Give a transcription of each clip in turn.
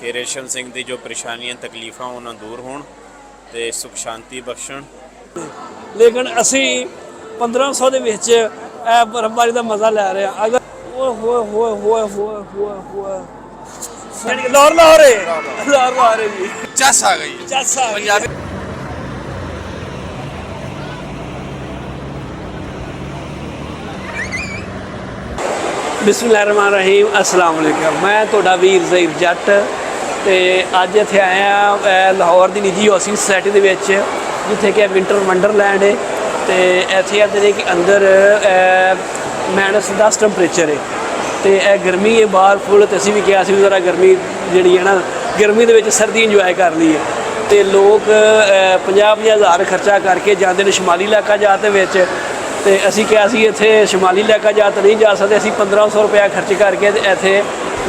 कि रेशम सिंह की जो परेशानियां तकलीफा उन्हें दूर होण ते सुख शांति बख्शण। लेकिन असी 1500 ਦੇ ਵਿੱਚ ਇਹ ਬਰਫ਼ਬਾਰੀ ਦਾ ਮਜ਼ਾ ਲੈ ਰਹੇ ਹਾਂ। ਅਗਰ ਲਾਹੌਰ ਜੀ ਚੱਸ ਆ ਗਈ ਚੱਸ ਆ ਗਈ। बिस्मिल्लाहिर्रहमानिर्रहीम अस्सलाम वालेकुम। मैं तुहाडा वीर ज़हीर जट ते अज इत्थे आया लाहौर की निजी हाउसिंग सोसाइटी दे विच जिथे कि विंटर वंडरलैंड है। तो इत्थे आखदे कि अंदर -10 टैंपरेचर है तो यह गर्मी है बाहर फुल। तो असीं भी कहा सी ज़रा गर्मी जिहड़ी है ना गर्मी दे विच सर्दी इंजॉय कर ली है। तो लोग 50-50 हज़ार खर्चा करके जाते हैं शिमाली इलाका जात विच। तो असी क्या इत्थे शिमाली इलाका जा तो नहीं जा सकते, असी 1500 रुपया खर्च करके इत्थे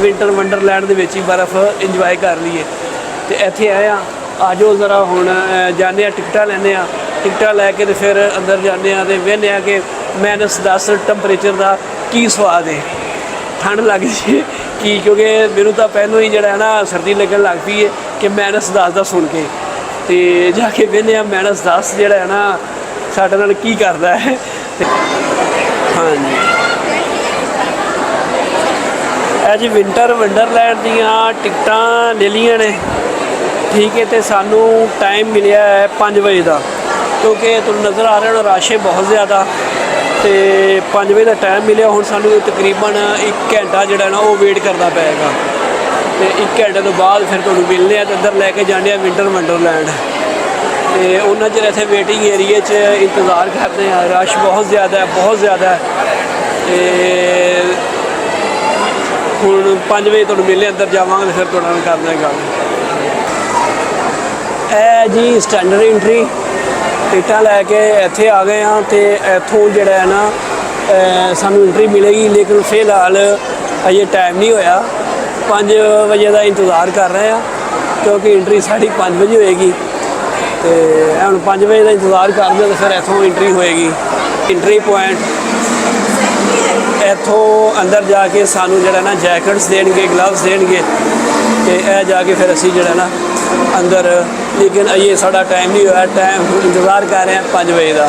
विंटर वंडरलैंड दे विच ही बर्फ़ इंजॉय कर लीए। तो इत्थे आए आजो ज़रा हुण जाने टिकटां लैने टिकटां लैके तो फिर अंदर जाने तो वेखने कि -10 टैंपरेचर का की स्वाद है। ठंड लग जी कि क्योंकि मैनू तो पहलों ही जड़ा है ना सर्दी लगन लग पई है कि -10 का सुन के तो जाके वेखने -10 जड़ा है ना साडे नाल की करदा है। हाँ जी अज विंटर वंडरलैंड दियाँ टिकटां ले लिया ने, ठीक है। तो सानू टाइम मिलिया है 5 बजे का, क्योंकि तुम नज़र आ रहे हो रश है बहुत ज़्यादा। तो 5 बजे का टाइम मिलिया, हुण सानू तकरीबन 1 घंटा जो ना वो वेट करना पेगा। तो 1 घंटे तो बाद फिर तुहानू मिलने अंदर लैके जाने विंटर वंडरलैंड। तो उन्होंने चर इतने वेटिंग एरिए इंतज़ार करते हैं, रश बहुत ज़्यादा है बहुत ज़्यादा है। हुण 5 बजे तुहानू मिलने अंदर जावांगे फिर तुहाडे नाल करदे हां गल। ए जी स्टैंडर्ड एंट्री टिकटां लैके इत्थे आ गए हाँ। तो इत्थों जिहड़ा है ना सानू एंट्री मिलेगी, लेकिन फिलहाल अजे टाइम नहीं होया। 5 बजे का इंतज़ार कर रहे हैं क्योंकि एंट्री 5:30 बजे होएगी। तो हम 5 बजे का इंतज़ार करते तो फिर इतों एंट्री होएगी। एंट्री पॉइंट इतों अंदर जाके सानू जो ना जैकेट्स देंगे, ग्लव्स देंगे। तो यह जाके फिर असी जो ना अंदर, लेकिन ये साड़ा टाइम नहीं होया, टाइम इंतज़ार कर रहे हैं 5 बजे का।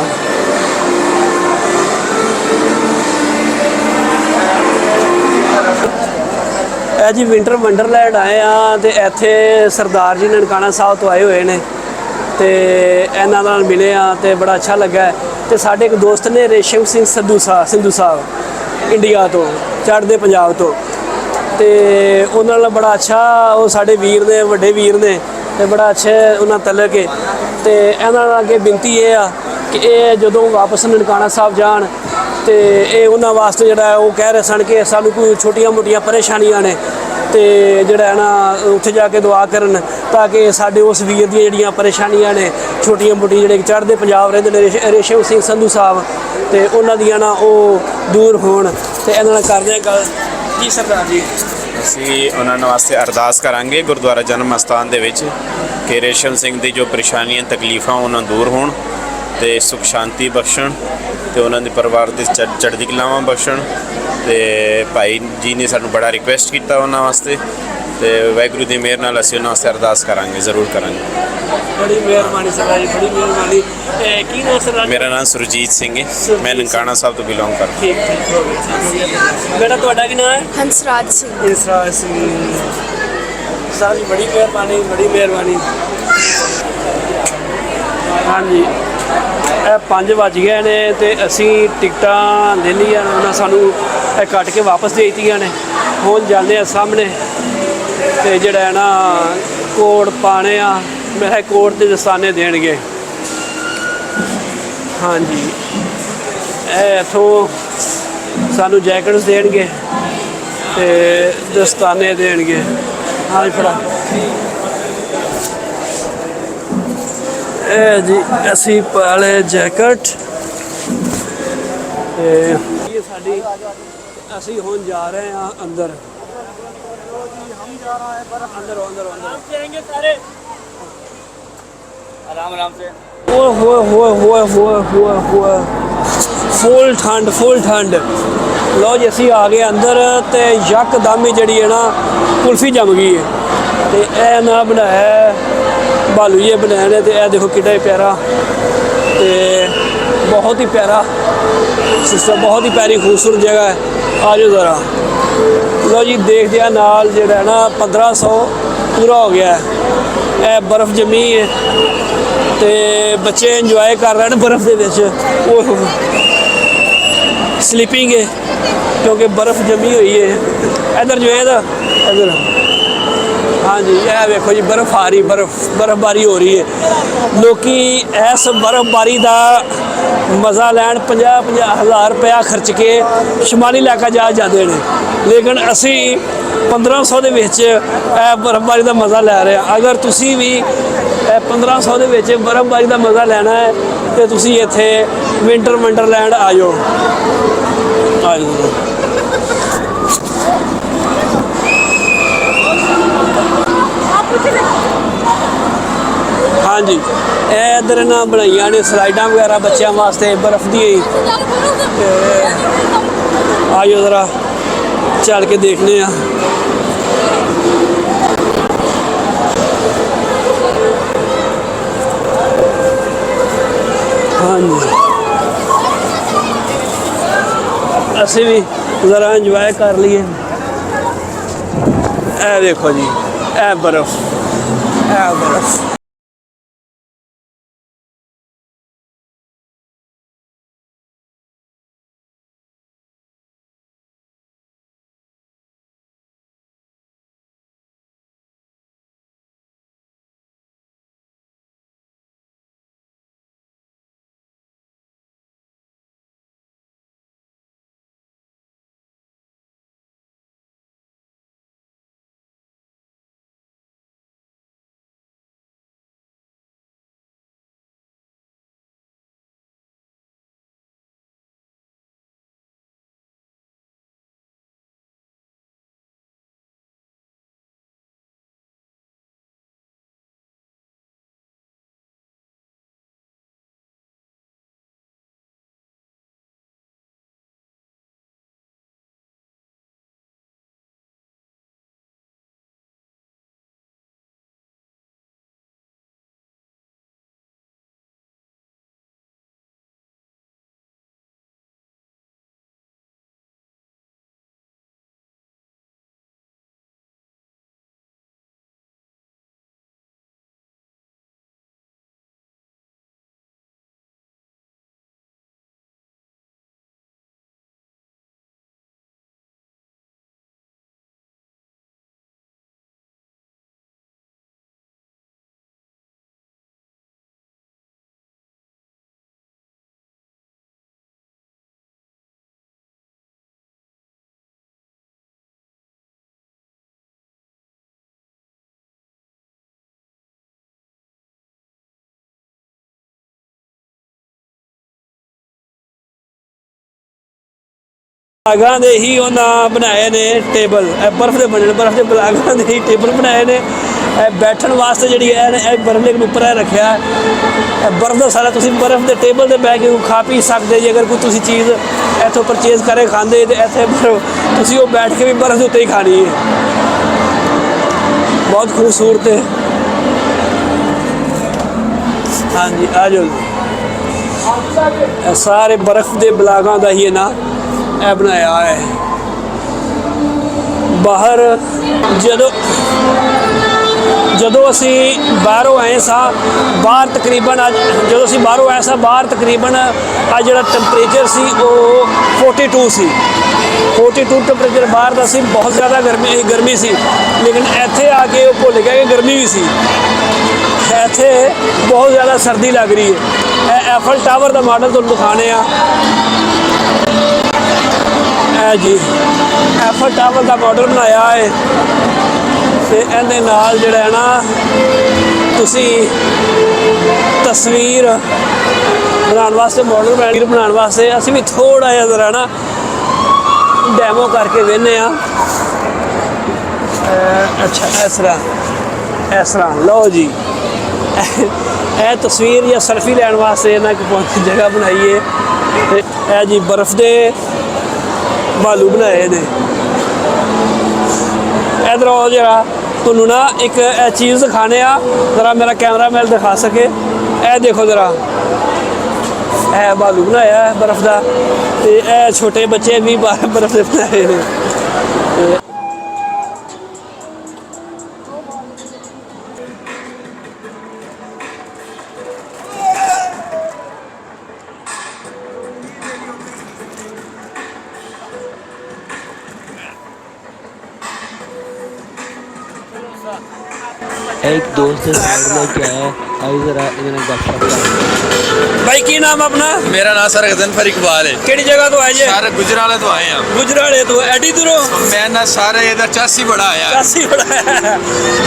जी विंटर वंडरलैंड आए हाँ। तो इत्थे सरदार जी ननकाना साहब तो आए हुए हैं, तो इन्हां नाल मिले हाँ तो बड़ा अच्छा लगा है। तो साढ़े एक दोस्त ने रेशम सिंह सिद्धू साहब इंडिया तो चढ़ते पंजाब तो उन्होंने बड़ा अच्छा, वो साढ़े वीर ने वड्डे वीर ने तो बड़ा अच्छा उन्होंने तलक है। तो इन्हां अगे बिनती ये आ कि ये जदों वापस ननकाना साहब जान तो ये उन्होंने वास्ते जोड़ा वो कह रहे सन कि सानू कोई छोटिया मोटिया परेशानियां ने तो जोड़ा है ना उत्थे जाके दुआ करन ताकि साढ़े उस वीर दी जिहड़ियां परेशानियां ने छोटिया मोटिया जिहड़े चढ़ते पंजाब रहिंदे ने रेशम सिंह संधू साहब तो उन्हां दियां ना वो दूर होण। तो इन्हां नाल करदे हां गल जी सरदार जी। असी उन्होंने वास्ते अरदास करांगे गुरुद्वारा जन्म अस्थान दे विच कि रेशम सिंह की जो परेशानियां तकलीफा उन्हें दूर होण ते सुख शांति बख्शण ते उन्होंने परिवार की चढ़दी कलावां बख्शण। तो भाई जी ने सानू बड़ा रिक्वेस्ट किया उन्होंने वास्ते, तो वाहगुरू की मेहर नाल असीं उन्हां वास्ते अरदास करांगे, जरूर करांगे। बड़ी मेहरबानी सरदार जी, बड़ी मेहरबानी। की नाम सरदार? मेरा नाम सुरजीत सिंह है, मैं ननकाना साहब तो बिलोंग करता। ठीक बेटा तुहाडा की नाम है? हंसराज सिंह। हंसराज सिंह साहब जी, बड़ी मेहरबानी बड़ी मेहरबानी। हाँ जी 5 बज गए ने तो असी टिकटां ले लिया, उन्हें सानू कट के वापस दे दियां ने। हुण जाने सामने तो जिहड़ा है ना कोड पाने मेरे कोड के दस्ताने देणगे। हाँ जी इत्थों सानू जैकेट्स देणगे तो दस्ताने देणगे। हाँ जी फड़ा जी असी पाले जैकेट ये साडी असी हुण जा रहे हैं अंदर। हम जा रहे हैं अंदर अंदर अंदर जाएंगे सारे आराम आराम से। फुल ठंड लो जी असी आ गए अंदर तो यकदम ही जी है ना कुल्फी जम गई है। ਤੇ ਇਹ ਨਾ ਬਣਾਇਆ भालू ये बनाए ने। तो यह देखो कितना ही प्यारा, तो बहुत ही प्यारा सिस्टम, बहुत ही प्यारी खूबसूरत जगह है। आ जाओ ज़रा, लो जी देखते हैं नाल जो है ना 1500 पूरा हो गया है। यह बर्फ़ जमी है तो बच्चे इंजॉय कर रहे हैं बर्फ़ के स्लीपिंग है क्योंकि बर्फ़ जमी हुई है। इधर जो है ना इधर, हाँ जी, यह देखो जी बर्फ़ आ रही, बर्फ़बारी हो रही है। लोग इस बर्फ़बारी का मज़ा लैन 50-50 हज़ार रुपया खर्च के शुमाली इलाका जाते हैं, लेकिन असी 1500 के बर्फ़बारी का मज़ा लै रहे हैं। अगर तुसी भी 1500 के बर्फ़बारी का मज़ा लेना है तो तुसी इत्थे विंटर वंडरलैंड आ जाओ। हाँ जी, इधर ना बनाइया ने स्लाइडा वगैरह बच्चों वास्ते बर्फ दी। आइयो ज़रा चल के देखने। हाँ जी, असी भी ज़रा इंजॉय कर लिए। ए देखो जी, ए बर्फ, ए बर्फ। बलागां दे ही उन्हें बनाए ने टेबल, बर्फ के बने बर्फ के बलागां दे ही टेबल बनाए ने। बैठन वास्ते जी है बर्फ लेकिन उपर रखा है बर्फ का सारा। तुम बर्फ के टेबल से बह के खा पी सकते जी। अगर कोई तुम चीज़ इतों परचेज करे खाते तो इतने बर्फ तुम बैठ के भी बर्फ के उत्ते ही खानी है। बहुत खूबसूरत है। हाँ जी, आ जाओ। सारे बर्फ के बलागां का ही है ना यह बनाया है। बाहर ਜਦੋਂ ਅਸੀਂ ਬਾਹਰੋਂ ਆਏ ਸਾਂ, ਬਾਹਰ ਤਕਰੀਬਨ ਅੱਜ ਜਦੋਂ ਅਸੀਂ ਬਾਹਰੋਂ ਆਏ ਸਾਂ ਬਾਹਰ ਤਕਰੀਬਨ ਅੱਜ ਜਿਹੜਾ ਟੈਂਪਰੇਚਰ ਸੀ ਉਹ 42 ਸੀ। 42 ਟੈਂਪਰੇਚਰ ਬਾਹਰ ਦਾ ਸੀ। ਬਹੁਤ ਜ਼ਿਆਦਾ ਗਰਮੀ ਸੀ, ਲੇਕਿਨ ਇੱਥੇ ਆ ਕੇ ਉਹ ਭੁੱਲ ਗਿਆ ਕਿ ਗਰਮੀ ਵੀ ਸੀ। ਇੱਥੇ ਬਹੁਤ ਜ਼ਿਆਦਾ ਸਰਦੀ ਲੱਗ ਰਹੀ ਹੈ। ਇਹ ਐਫਲ ਟਾਵਰ ਦਾ ਮਾਡਲ ਤੁਹਾਨੂੰ ਦਿਖਾਣੇ ਆ। ਇਹ ਜੀ ਐਫਲ ਟਾਵਰ ਦਾ ਮਾਡਲ ਬਣਾਇਆ ਹੈ ਤੇ ਇਹਦੇ ਨਾਲ ਜਿਹੜਾ ਹੈ ਨਾ ਤੁਸੀਂ ਤਸਵੀਰ ਬਣਾਉਣ ਵਾਸਤੇ ਮਾਡਲ ਬਣਾਉਣ ਵਾਸਤੇ ਅਸੀਂ ਵੀ ਥੋੜਾ ਜਿਹਾ ਜ਼ਰਾ ਨਾ ਡੈਮੋ ਕਰਕੇ ਵੇਖਦੇ ਆ। ਅੱਛਾ ਇਸ ਤਰ੍ਹਾਂ ਲਓ ਜੀ, ਇਹ ਤਸਵੀਰ ਜਾਂ ਸੈਲਫੀ ਲੈਣ ਵਾਸਤੇ ਇਹਨਾਂ ਇੱਕ ਜਗ੍ਹਾ ਬਣਾਈ ਹੈ। ਤੇ ਇਹ ਜੀ ਬਰਫ਼ ਦੇ भालू बनाए ने। इधर जरा ਤੁਹਾਨੂੰ ਨਾ ਇੱਕ ਇਹ ਚੀਜ਼ ਦਿਖਾਣੇ ਆ, ਜ਼ਰਾ ਮੇਰਾ ਕੈਮਰਾਮੈਨ ਦਿਖਾ ਸਕੇ। ਇਹ ਦੇਖੋ ਜ਼ਰਾ, ਇਹ ਬਾਲੂ ਬਣਾਇਆ ਹੈ ਬਰਫ਼ ਦਾ, ਤੇ ਇਹ ਛੋਟੇ ਬੱਚੇ ਵੀ ਬਰਫ਼ ਦੇ ਬਣਾਏ ਨੇ। एक दोस्त से साइड में क्या है आई जरा इन्होंने गपशप भाई की नाम अपना? मेरा नाम सर गजनफर इकबाल है। ਕਿਹੜੀ ਜਗ੍ਹਾ ਤੋਂ ਆਏ ਜੇ? सर गुजराले तो आए हैं। ਗੁਜਰਾਲੇ ਤੋਂ। ਐਡੀ ਦੂਰੋਂ? मैं ना सारे इधर 84 बड़ा आया। ਕਾਸੀ ਬੜਾ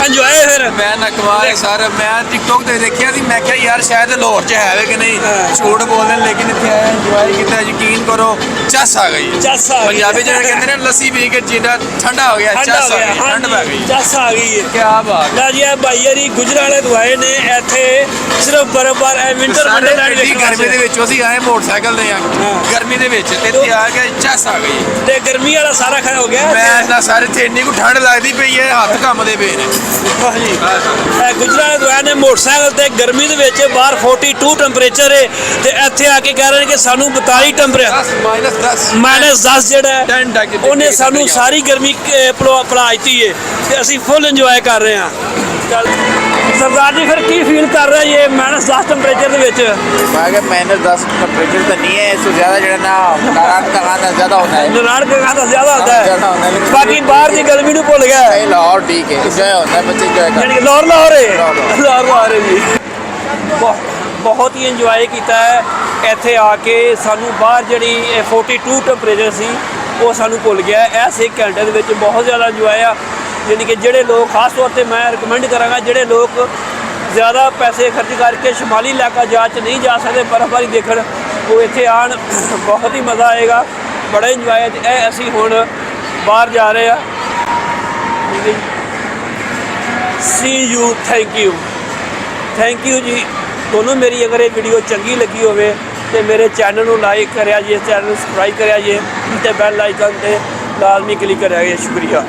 ਇੰਜੋਏ ਫਿਰ? मैं ना कमाल सर मैं टिकटॉक ਤੇ ਦੇਖਿਆ ਸੀ, ਮੈਂ ਕਿਹਾ ਯਾਰ ਸ਼ਾਇਦ ਲਾਹੌਰ 'ਚ ਹੈ ਕਿ ਨਹੀਂ, ਝੂਠ ਬੋਲਦੇ ਨੇ, ਲੇਕਿਨ ਇੱਥੇ ਆਇਆ ਇੰਜੋਏ ਕੀਤਾ, ਯਕੀਨ ਕਰੋ ਚੱਸ ਆ ਗਈ। ਚੱਸ ਆ ਗਈ। ਪੰਜਾਬੀ ਜਿਹੜੇ ਕਹਿੰਦੇ ਨੇ ਲੱਸੀ ਪੀ ਕੇ ਜੀਡਾ ਠੰਡਾ ਹੋ ਗਿਆ, ਚੱਸ ਆ ਗਈ, ਠੰਡ ਪੈ ਗਈ। ਚੱਸ ਆ ਗਈ ਹੈ। ਕੀ ਬਾਤ। ਨਾ ਜੀ ਇਹ ਭਾਈ ਯਾਰੀ ਗੁਜਰਾਲੇ ਤੋਂ ਆਏ ਨੇ ਇੱਥੇ ਸਿਰਫ ਬਰਫ਼ ਵਿੰਟਰ ਸਾਡੇ ਵੰਡਰਲੈਂਡ ਐਡੀ ਗਰਮੀ ਦੇ ਵਿੱਚ ਅਸੀਂ ਆਏ ਮੋਟਰਸਾਈਕਲ ਤੇ ਆ, ਗਰਮੀ ਦੇ ਵਿੱਚ ਤੇ ਇੱਥੇ ਆ ਕੇ ਚੱਸ ਆ ਗਈ। ਤੇ ਗਰਮੀ ਵਾਲਾ ਸਾਰਾ ਖਾ ਹੋ ਗਿਆ। ਮੈਂ ਨਾ ਸਾਰੇ ਤੇ ਇੰਨੀ ਕੁ ਠੰਡ ਲੱਗਦੀ ਪਈ ਹੈ, ਹੱਥ ਕੰਮਦੇ ਪਏ ਨੇ। ਵਾਹ ਜੀ। ਇਹ ਗੁਜਰਾਲੇ ਤੋਂ ਆਏ ਨੇ ਮੋਟਰਸਾਈਕਲ ਤੇ, ਗਰਮੀ ਦੇ ਵਿੱਚ ਬਾਹਰ 42 ਟੈਂਪਰੇਚਰ ਹੈ, ਤੇ ਇੱਥੇ ਆ ਕੇ ਕਹਿ ਰਹੇ ਨੇ ਕਿ ਸਾਨੂੰ 42 ਟੈਂਪਰੇਚਰ -10 ਜਿਹੜਾ ਹੈ, 10 ਤੱਕ ਉਹਨੇ ਸਾਨੂੰ ਸਾਰੀ ਗਰਮੀ ਭੁਲਾ ਦਿੱਤੀ ਹੈ, ਤੇ ਅਸੀਂ ਫੁੱਲ ਇੰਜੋਏ ਕਰ ਰਹੇ ਹਾਂ। ਚੱਲ सरदार जी फिर की फील कर रहा है ये -10 टेम्परेचर -10 टेम्परेचर तो नहीं है, इससे ज़्यादा जो है ना नारायण का गाना ज़्यादा होता है। नारायण का गाना ज़्यादा होता ज़्यादा होता है, है। बाकी बाहर की गर्मी नहीं भूल गया। नहीं, लाहौर ठीक है, इंजॉय होता है, बच्चे इंजॉय करते यानी हैं। कि लाहौर जी बहुत ही इंजॉय किया है। ਇੱਥੇ ਆ ਕੇ ਸਾਨੂੰ ਬਾਹਰ ਜਿਹੜੀ 42 ਟੈਂਪਰੇਚਰ ਸੀ ਉਹ ਸਾਨੂੰ ਭੁੱਲ ਗਿਆ। ਇਸ 1 ਘੰਟੇ ਦੇ ਵਿੱਚ ਬਹੁਤ ਜ਼ਿਆਦਾ ਇੰਜੋਏ ਆ। ਯਾਨੀ ਕਿ ਜਿਹੜੇ ਲੋਕ, ਖਾਸ ਤੌਰ ਤੇ ਮੈਂ ਰਿਕਮੈਂਡ ਕਰਾਂਗਾ, ਜਿਹੜੇ ਲੋਕ ਜ਼ਿਆਦਾ ਪੈਸੇ ਖਰਚ ਕਰਕੇ ਸ਼ਮਾਲੀ ਇਲਾਕਾ ਚ ਨਹੀਂ ਜਾ ਸਕਦੇ ਬਰਫ਼ਬਾਰੀ ਦੇਖਣ, ਉਹ ਇੱਥੇ ਆਉਣ, ਬਹੁਤ ਹੀ ਮਜ਼ਾ ਆਏਗਾ, ਬੜਾ ਇੰਜੋਏ। ਇਹ ਅਸੀਂ ਹੁਣ ਬਾਹਰ ਜਾ ਰਹੇ ਆ। ਸੀ ਯੂ, ਥੈਂਕ ਯੂ ਜੀ ਤੁਹਾਨੂੰ। ਮੇਰੀ ਅਗਰ ਇਹ ਵੀਡੀਓ ਚੰਗੀ ਲੱਗੀ ਹੋਵੇ ਤੇ ਮੇਰੇ ਚੈਨਲ ਨੂੰ ਲਾਈਕ ਕਰਿਆ ਜੀ, ਚੈਨਲ ਨੂੰ ਸਬਸਕ੍ਰਾਈਬ ਕਰਿਆ ਜੀ, ਤੇ ਬੈਲ ਆਈਕਨ ਤੇ ਲਾਜ਼ਮੀ ਕਲਿੱਕ ਕਰਿਆ ਜੀ। ਸ਼ੁਕਰੀਆ।